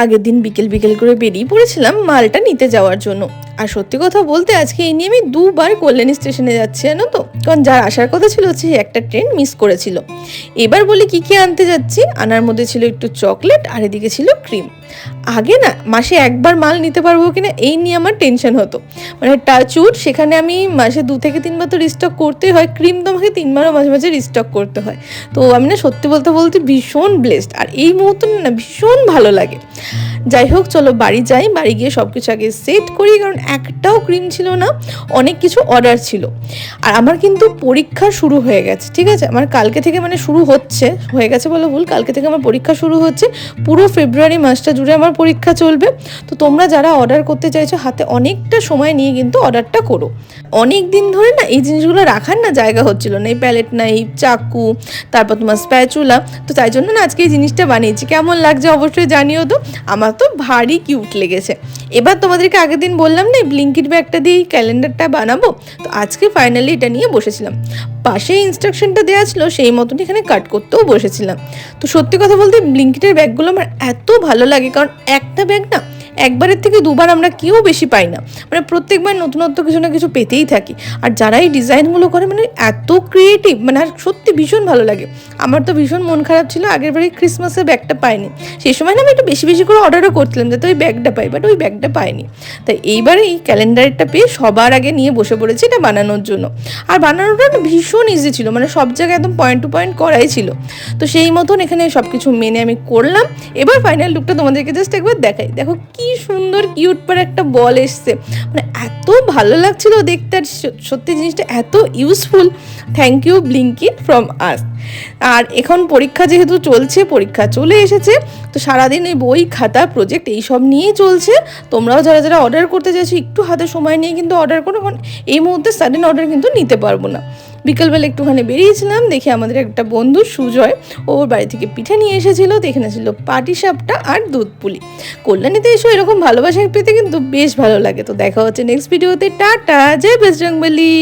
আগের দিন বিকেল বিকেল করে বেরিয়ে পড়েছিলাম মালটা নিতে যাওয়ার জন্য। আর সত্যি কথা বলতে আজকে এই নিয়ে আমি দুবার কল্যাণী স্টেশনে যাচ্ছি, জানো তো, কারণ যার আসার কথা ছিল হচ্ছে একটা ট্রেন মিস করেছিল। এবার বলি কি কি আনতে যাচ্ছি। আনার মধ্যে ছিল একটু চকলেট আর এদিকে ছিল ক্রিম। আগে না মাসে একবার মাল নিতে পারবো কিনা এই নিয়ে আমার টেনশন হতো, মানে টাচউড সেখানে আমি মাসে 2 থেকে 3 বার তো রিস্টক করতেই হয়, ক্রিম তো আমাকে 3বারও মাঝে মাঝে রিস্টক করতে হয়। তো আমি না সত্যি বলতে বলতে ভীষণ ব্লেসড, আর এই মুহূর্তে না ভীষণ ভালো লাগে। যাই হোক চলো বাড়ি যাই, বাড়ি গিয়ে সব কিছু আগে সেট করি, কারণ একটাও ক্রিম ছিল না, অনেক কিছু অর্ডার ছিল। আর আমার কিন্তু পরীক্ষা শুরু হয়ে গেছে, ঠিক আছে, আমার কালকে থেকে মানে শুরু হচ্ছে, হয়ে গেছে বলো ভুল, কালকে থেকে আমার পরীক্ষা শুরু হচ্ছে, পুরো ফেব্রুয়ারি মাসটা জুড়ে আমার পরীক্ষা চলবে। তো তোমরা যারা অর্ডার করতে চাইছো হাতে অনেকটা সময় নিয়ে কিন্তু অর্ডারটা করো। অনেক দিন ধরে না এই জিনিসগুলো রাখার না জায়গা হচ্ছিল না, এই প্যালেট নাইফ, চাকু, তারপর তোমার স্প্যাচুলা, তো তাই জন্য না আজকে এই জিনিসটা বানিয়েছি। কেমন লাগছে অবশ্যই জানিও তো, আমার তো ভারী কিউট লেগেছে। এবার তোমাদেরকে আগের দিন বললাম না ব্লিঙ্কিট ব্যাগটা দিয়ে এই ক্যালেন্ডারটা বানাবো, তো আজকে ফাইনালি এটা নিয়ে বসেছিলাম। পাশে ইনস্ট্রাকশনটা দেওয়া ছিল সেই মতন এখানে কাট করতেও বসেছিলাম। তো সত্যি কথা বলতে ব্লিঙ্কিটের ব্যাগগুলো আমার এত ভালো লাগে, কারণ একটা ব্যাগ না একবারের থেকে দুবার আমরা কেউ বেশি পাই না, মানে প্রত্যেকবার নতুনত্ব কিছু না কিছু পেতেই থাকি। আর যারা এই ডিজাইনগুলো করে মানে এত ক্রিয়েটিভ, মানে আর সত্যি ভীষণ ভালো লাগে। আমার তো ভীষণ মন খারাপ ছিল আগের বারে ক্রিসমাসের ব্যাগটা পাইনি, সেই সময় না আমি একটু বেশি বেশি করে অর্ডারও করছিলাম যাতে ওই ব্যাগটা পাই, বাট ওই ব্যাগটা পাইনি। তাই এইবারে এই ক্যালেন্ডারটা পেয়ে সবার আগে নিয়ে বসে পড়েছি এটা বানানোর জন্য। আর বানানোটা না ভীষণ ইজি ছিল, মানে সব জায়গায় একদম পয়েন্ট টু পয়েন্ট করাই ছিল। তো সেই মতন এখানে সব কিছু মেনে আমি করলাম। এবার ফাইনাল লুকটা তোমাদেরকে জাস্ট একবার দেখাই, দেখো কি সুন্দর কিউট পারে একটা বল এসছে, মানে এত ভালো লাগছিল দেখতে, আর সত্যি জিনিসটা এত useful. Thank you Blinkit from us. আর এখন পরীক্ষা যেহেতু চলছে, পরীক্ষা চলে এসেছে, তো সারাদিন এই বই খাতা প্রজেক্ট এইসব নিয়েই চলছে। তোমরাও যারা যারা অর্ডার করতে চাইছো একটু হাতে সময় নিয়ে কিন্তু অর্ডার করো, কারণ এই মুহূর্তে সাডেন অর্ডার কিন্তু নিতে পারবো না। বিকেলবেলা একটুখানি বেরিয়েছিলাম, দেখি আমাদের একটা বন্ধু সুজয় ওর বাড়ি থেকে পিঠে নিয়ে এসেছিলো, তো এখানে ছিল পাটিসাপটা আর দুধ পুলি। কল্যাণীতে এসে এরকম ভালোবাসা পেতে কিন্তু বেশ ভালো লাগে। তো দেখা হচ্ছে নেক্সট ভিডিওতে, টাটা, জয় বজরংবলী।